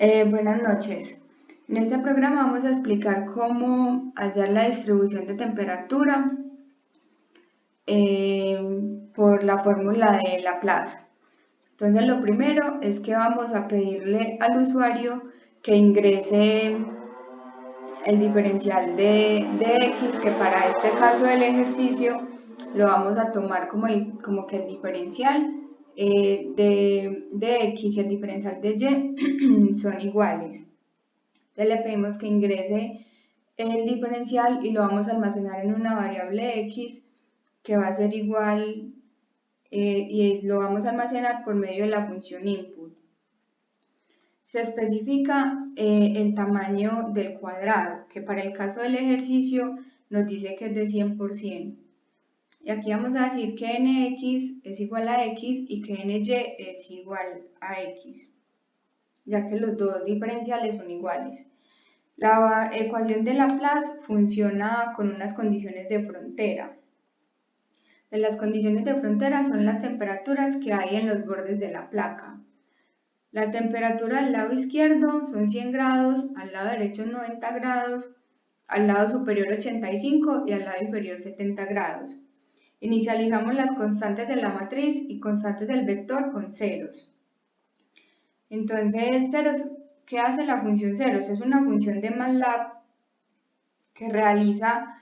Buenas noches. En este programa vamos a explicar cómo hallar la distribución de temperatura por la fórmula de Laplace. Entonces lo primero es que vamos a pedirle al usuario que ingrese el diferencial de x, que para este caso del ejercicio lo vamos a tomar como que el diferencial de x y el diferencial de y son iguales. Entonces le pedimos que ingrese el diferencial y lo vamos a almacenar en una variable x que va a ser igual y lo vamos a almacenar por medio de la función input. Se especifica el tamaño del cuadrado, que para el caso del ejercicio nos dice que es de 100%. Y aquí vamos a decir que nx es igual a x y que ny es igual a x, ya que los dos diferenciales son iguales. La ecuación de Laplace funciona con unas condiciones de frontera. Las condiciones de frontera son las temperaturas que hay en los bordes de la placa. La temperatura al lado izquierdo son 100 grados, al lado derecho 90 grados, al lado superior 85 y al lado inferior 70 grados. Inicializamos las constantes de la matriz y constantes del vector con ceros. Entonces, ceros, ¿qué hace la función ceros? Es una función de MATLAB que realiza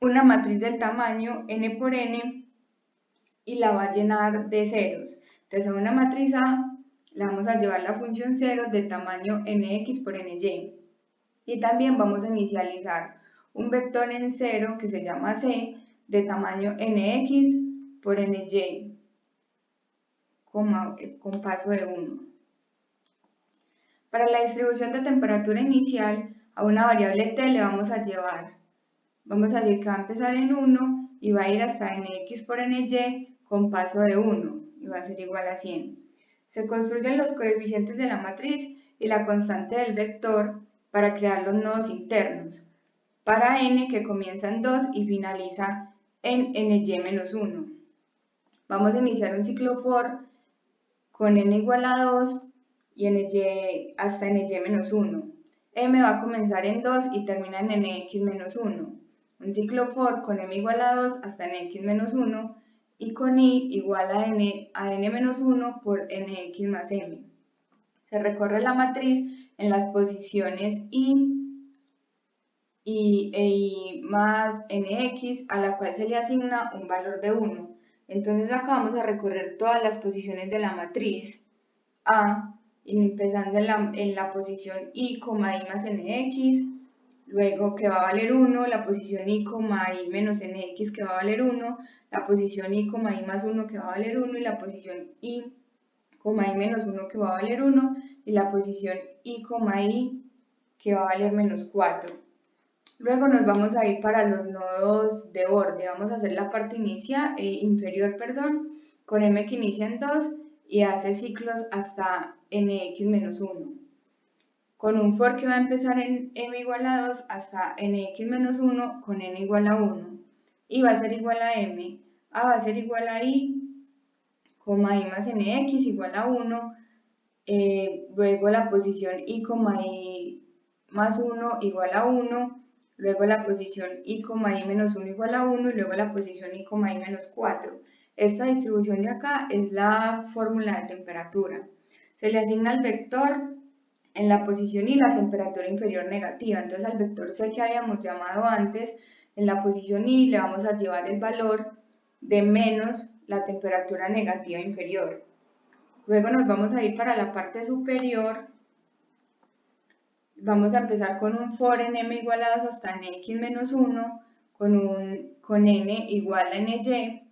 una matriz del tamaño n por n y la va a llenar de ceros. Entonces a una matriz A le vamos a llevar la función ceros de tamaño nx por ny. Y también vamos a inicializar un vector en cero que se llama c de tamaño nx por ny con paso de 1. Para la distribución de temperatura inicial, a una variable t le vamos a decir que va a empezar en 1 y va a ir hasta nx por ny con paso de 1 y va a ser igual a 100. Se construyen los coeficientes de la matriz y la constante del vector para crear los nodos internos. Para n que comienza en 2 y finaliza en ny-1. Vamos a iniciar un ciclo for con n igual a 2 y ny hasta ny-1. M va a comenzar en 2 y termina en nx-1. Un ciclo for con m igual a 2 hasta nx-1 y con i igual a n-1 por nx más m. Se recorre la matriz en las posiciones i más nx, a la cual se le asigna un valor de 1. Entonces acá vamos a recorrer todas las posiciones de la matriz A, empezando en la posición i, i más nx, luego que va a valer 1, la posición i, i menos nx que va a valer 1, la posición i, i más 1 que va a valer 1 y la posición i, i menos 1 que va a valer 1 y la posición i, que va a valer menos 4. Luego nos vamos a ir para los nodos de borde. Vamos a hacer la parte inferior con m que inicia en 2 y hace ciclos hasta nx-1. Con un for que va a empezar en m igual a 2 hasta nx-1 con n igual a 1. Y va a ser igual a m. A va a ser igual a i, i más nx igual a 1. Luego la posición i, más 1 igual a 1. Luego la posición i, i menos 1 igual a 1 y luego la posición i, i menos 4. Esta distribución de acá es la fórmula de temperatura. Se le asigna al vector en la posición i la temperatura inferior negativa. Entonces al vector c que habíamos llamado antes, en la posición i le vamos a llevar el valor de menos la temperatura negativa inferior. Luego nos vamos a ir para la parte superior. Vamos a empezar con un for en m igual a 2 hasta nx-1 con n igual a ny.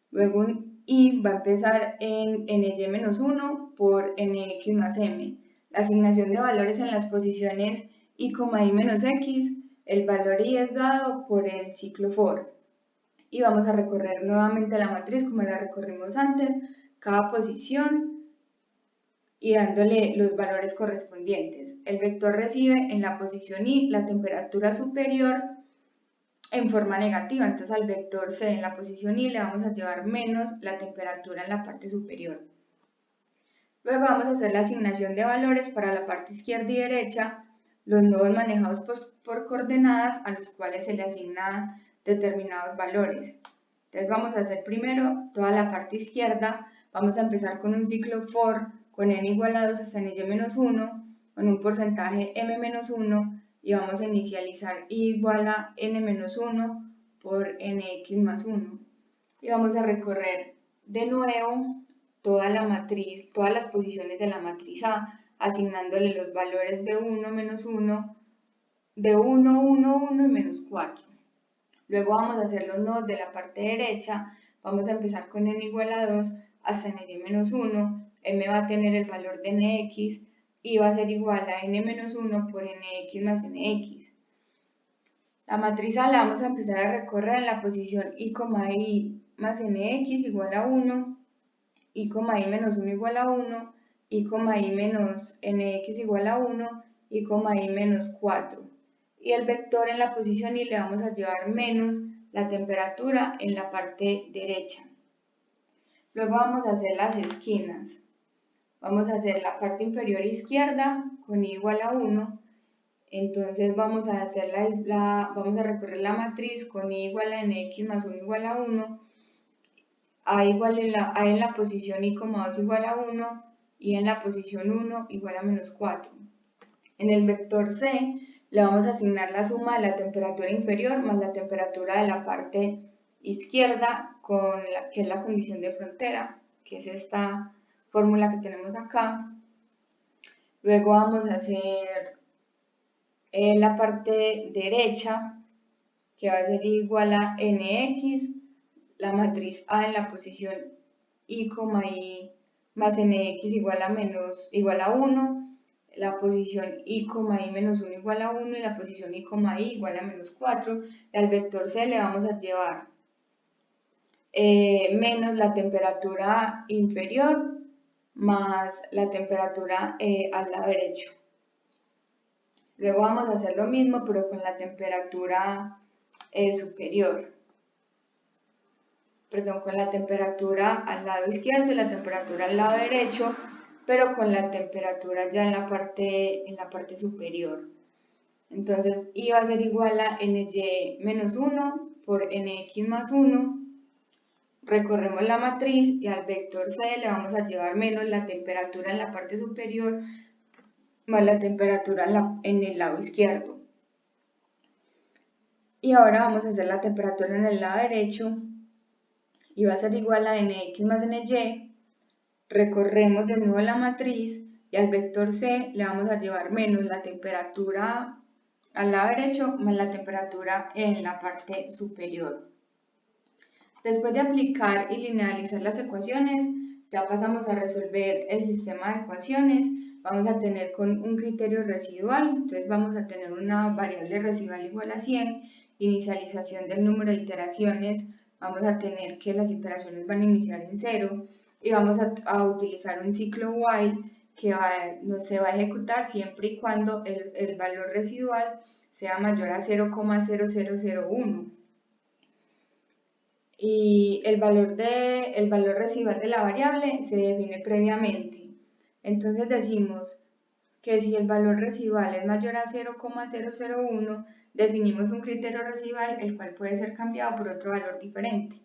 Luego un i va a empezar en ny-1 por nx más m. La asignación de valores en las posiciones i, i menos x, el valor i es dado por el ciclo for. Y vamos a recorrer nuevamente la matriz como la recorrimos antes, cada posición y dándole los valores correspondientes. El vector recibe en la posición i la temperatura superior en forma negativa, entonces al vector c en la posición i le vamos a llevar menos la temperatura en la parte superior. Luego vamos a hacer la asignación de valores para la parte izquierda y derecha, los nodos manejados por coordenadas a los cuales se le asignan determinados valores. Entonces vamos a hacer primero toda la parte izquierda, vamos a empezar con un ciclo for con n igual a 2 hasta ny-1, con un porcentaje m-1, y vamos a inicializar i igual a n-1 por nx más 1. Y vamos a recorrer de nuevo toda la matriz, todas las posiciones de la matriz A, asignándole los valores de 1, menos 1, de 1, 1, 1 y menos 4. Luego vamos a hacer los nodos de la parte derecha, vamos a empezar con n igual a 2 hasta ny-1, m va a tener el valor de nx y va a ser igual a n-1 por nx más nx. La matriz A la vamos a empezar a recorrer en la posición i, más nx igual a 1, i, menos 1 igual a 1, i, menos nx igual a 1, i, menos 4. Y el vector en la posición y le vamos a llevar menos la temperatura en la parte derecha. Luego vamos a hacer las esquinas. Vamos a hacer la parte inferior izquierda con i igual a 1. Entonces vamos a hacer vamos a recorrer la matriz con i igual a nx más 1 igual a 1. A en la posición i, 2 igual a 1 y en la posición 1 igual a menos 4. En el vector C le vamos a asignar la suma de la temperatura inferior más la temperatura de la parte izquierda, que es la condición de frontera, que es esta fórmula que tenemos acá. Luego vamos a hacer la parte derecha, que va a ser igual a nx, la matriz A en la posición i, más nx igual a 1, la posición i, menos 1 igual a 1 y la posición i, igual a menos 4. Y al vector C le vamos a llevar menos la temperatura inferior más la temperatura al lado derecho. Luego vamos a hacer lo mismo pero con la temperatura superior. Perdón, con la temperatura al lado izquierdo y la temperatura al lado derecho, pero con la temperatura ya en la parte superior. Entonces i va a ser igual a ny-1 por nx más 1. Recorremos la matriz y al vector C le vamos a llevar menos la temperatura en la parte superior más la temperatura en el lado izquierdo. Y ahora vamos a hacer la temperatura en el lado derecho y va a ser igual a nx más ny. Recorremos de nuevo la matriz y al vector C le vamos a llevar menos la temperatura al lado derecho más la temperatura en la parte superior. Después de aplicar y linealizar las ecuaciones, ya pasamos a resolver el sistema de ecuaciones. Vamos a tener con un criterio residual, entonces vamos a tener una variable residual igual a 100, inicialización del número de iteraciones, vamos a tener que las iteraciones van a iniciar en 0 y vamos a utilizar un ciclo while que se va a ejecutar siempre y cuando el valor residual sea mayor a 0,0001. Y el valor residual de la variable se define previamente. Entonces decimos que si el valor residual es mayor a 0,001, definimos un criterio residual el cual puede ser cambiado por otro valor diferente.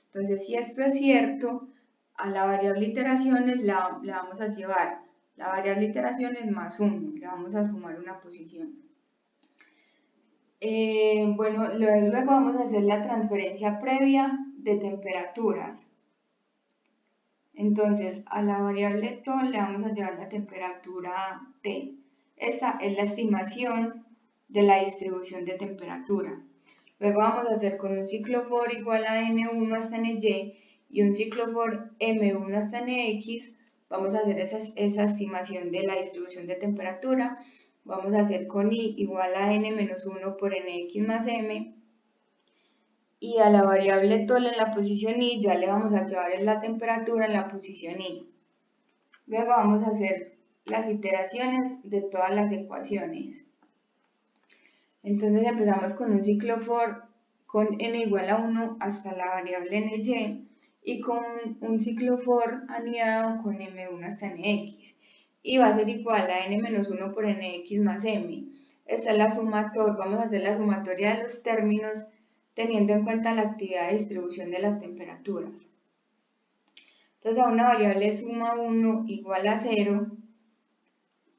Entonces, si esto es cierto, a la variable iteraciones le vamos a llevar la variable iteraciones más 1, le vamos a sumar una posición. Bueno, luego vamos a hacer la transferencia previa de temperaturas. Entonces, a la variable to le vamos a llevar la temperatura T. Esta es la estimación de la distribución de temperatura. Luego vamos a hacer con un ciclo for igual a n1 hasta ny y un ciclo for m1 hasta nx, vamos a hacer esa estimación de la distribución de temperatura. Vamos a hacer con i igual a n-1 por nx más m. Y a la variable tol en la posición i ya le vamos a llevar la temperatura en la posición i. Luego vamos a hacer las iteraciones de todas las ecuaciones. Entonces empezamos con un ciclo for con n igual a 1 hasta la variable ny y con un ciclo for anidado con m1 hasta nx, y va a ser igual a n-1 por nx más m. Esta es la sumatoria, vamos a hacer la sumatoria de los términos teniendo en cuenta la actividad de distribución de las temperaturas. Entonces a una variable suma 1 igual a 0,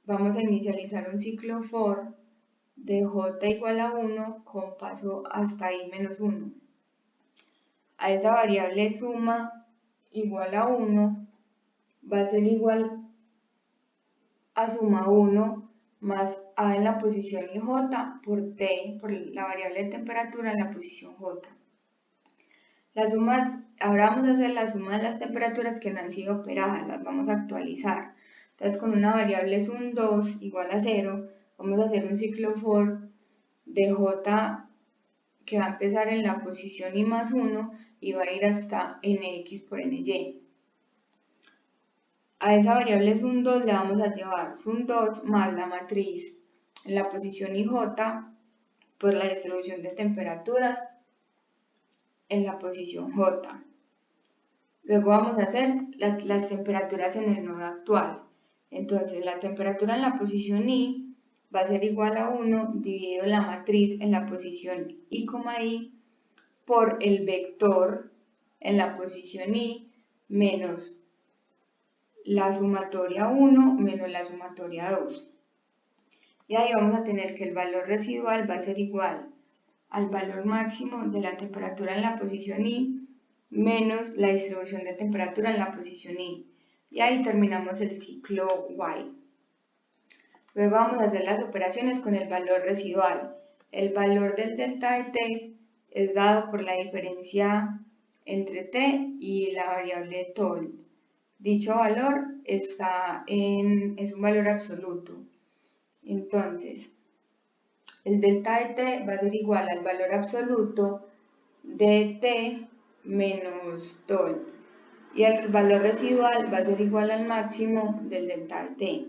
vamos a inicializar un ciclo for de j igual a 1 con paso hasta i menos 1. A esa variable suma igual a 1 va a ser igual a suma 1 más a en la posición y j por t, por la variable de temperatura en la posición j. Las sumas, ahora vamos a hacer la suma de las temperaturas que no han sido operadas, las vamos a actualizar. Entonces con una variable sum2 igual a 0, vamos a hacer un ciclo for de j que va a empezar en la posición i más 1 y va a ir hasta nx por ny. A esa variable sum2 le vamos a llevar sum2 más la matriz en la posición ij por la distribución de temperatura en la posición j. Luego vamos a hacer las temperaturas en el nodo actual. Entonces la temperatura en la posición i va a ser igual a 1 dividido la matriz en la posición i, por el vector en la posición i menos la sumatoria 1 menos la sumatoria 2. Y ahí vamos a tener que el valor residual va a ser igual al valor máximo de la temperatura en la posición i menos la distribución de temperatura en la posición i. Y ahí terminamos el ciclo while. Luego vamos a hacer las operaciones con el valor residual. El valor del delta de t es dado por la diferencia entre t y la variable told. Dicho valor es un valor absoluto. Entonces, el delta de t va a ser igual al valor absoluto de t menos told. Y el valor residual va a ser igual al máximo del delta de t.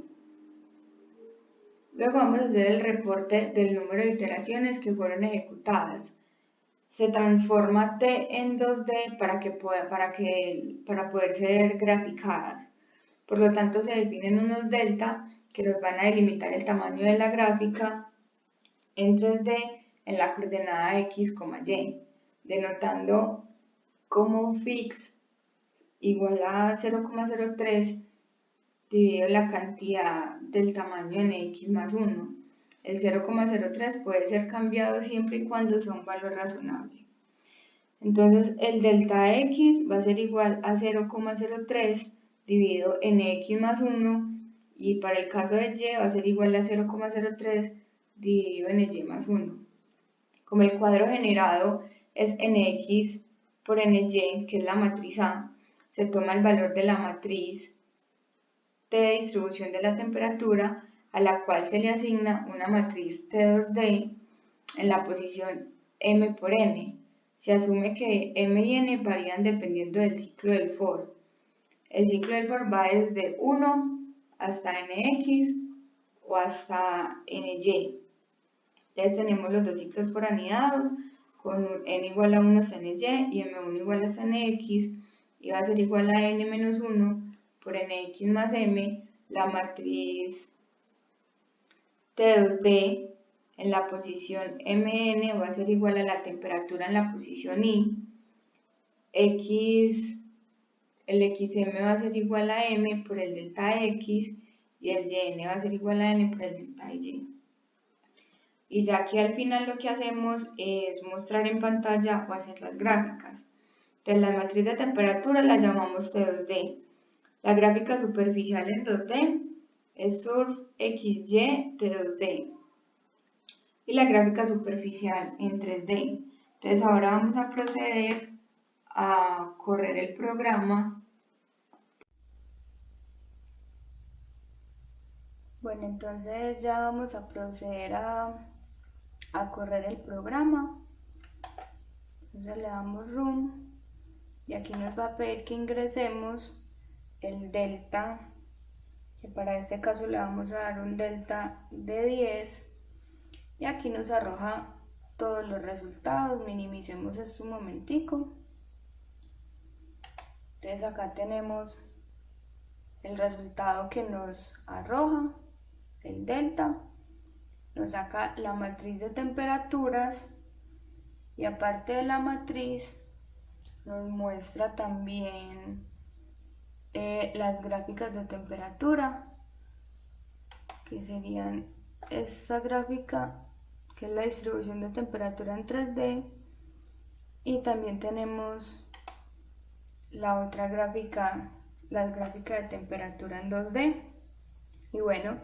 Luego vamos a hacer el reporte del número de iteraciones que fueron ejecutadas. Se transforma t en 2D para poder ser graficadas. Por lo tanto, se definen unos delta que nos van a delimitar el tamaño de la gráfica en 3D en la coordenada x, y, denotando como fix igual a 0,03 dividido la cantidad del tamaño en x más 1. El 0,03 puede ser cambiado siempre y cuando sea un valor razonable. Entonces el delta de x va a ser igual a 0,03 dividido en x más 1, y para el caso de y va a ser igual a 0,03 dividido en y más 1. Como el cuadro generado es nx por ny, que es la matriz A, se toma el valor de la matriz T de distribución de la temperatura, a la cual se le asigna una matriz T2D en la posición m por n. Se asume que m y n varían dependiendo del ciclo del for. El ciclo del for va desde 1 hasta nx o hasta ny. Entonces tenemos los dos ciclos por anidados con n igual a 1 hasta ny y m1 igual hasta nx, y va a ser igual a n-1 por nx más m, la matriz T2D en la posición mn va a ser igual a la temperatura en la posición i, el xm va a ser igual a m por el delta de x, y el yn va a ser igual a n por el delta de y. Y ya aquí al final lo que hacemos es mostrar en pantalla o hacer las gráficas. Entonces la matriz de temperatura la llamamos T2D. La gráfica superficial en 2D es surf XY T2D. Y la gráfica superficial en 3D. Entonces ahora vamos a proceder a correr el programa. Bueno, entonces ya vamos a proceder a correr el programa. Entonces le damos run y aquí nos va a pedir que ingresemos el delta, que para este caso le vamos a dar un delta de 10, y aquí nos arroja todos los resultados. Minimicemos esto un momentico. Entonces acá tenemos el resultado que nos arroja, el delta, nos saca la matriz de temperaturas y aparte de la matriz nos muestra también las gráficas de temperatura, que serían esta gráfica, que es la distribución de temperatura en 3D, y también tenemos la otra gráfica, la gráfica de temperatura en 2D. Y bueno,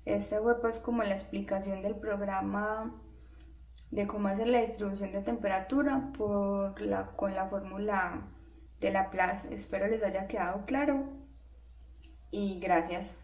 este fue pues como la explicación del programa de cómo hacer la distribución de temperatura con la fórmula de Laplace. Espero les haya quedado claro y gracias.